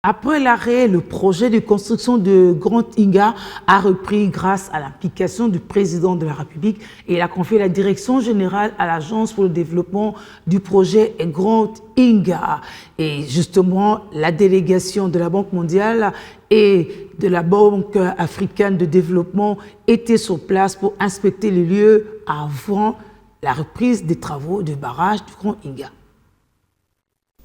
Après l'arrêt, le projet de construction de Grand Inga a repris grâce à l'implication du président de la République et il a confié la direction générale à l'Agence pour le développement du projet Grand Inga. Et justement, la délégation de la Banque mondiale et de la Banque africaine de développement était sur place pour inspecter les lieux avant la reprise des travaux du barrage du Grand Inga.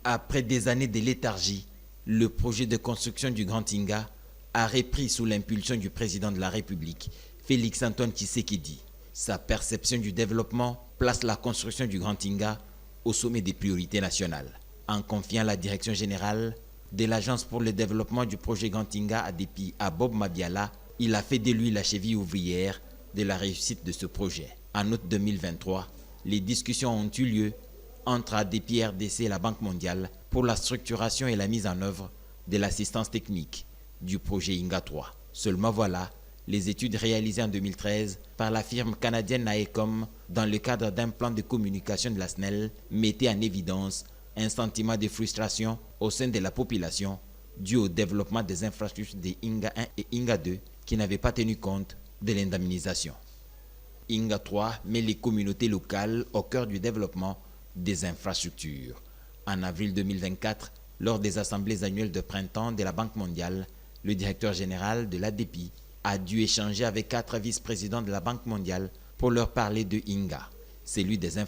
Après des années de léthargie, le projet de construction du Grand Inga a repris sous l'impulsion du président de la République, Félix-Antoine Tshisekedi. Sa perception du développement place la construction du Grand Inga au sommet des priorités nationales. En confiant la direction générale de l'Agence pour le développement du projet Grand Inga ADEPI à Bob Mabiala, il a fait de lui la cheville ouvrière de la réussite de ce projet. En août 2023, les discussions ont eu lieu entre ADEPI RDC et la Banque mondiale pour la structuration et la mise en œuvre de l'assistance technique du projet Inga 3. Seulement voilà, les études réalisées en 2013 par la firme canadienne Naecom dans le cadre d'un plan de communication de la SNEL mettaient en évidence un sentiment de frustration au sein de la population dû au développement des infrastructures de Inga 1 et Inga 2 qui n'avaient pas tenu compte de l'indemnisation. Inga 3 met les communautés locales au cœur du développement des infrastructures. En avril 2024, lors des assemblées annuelles de printemps de la Banque mondiale, le directeur général de l'ADEPI a dû échanger avec 4 vice-présidents de la Banque mondiale pour leur parler de Inga, celui des infrastructures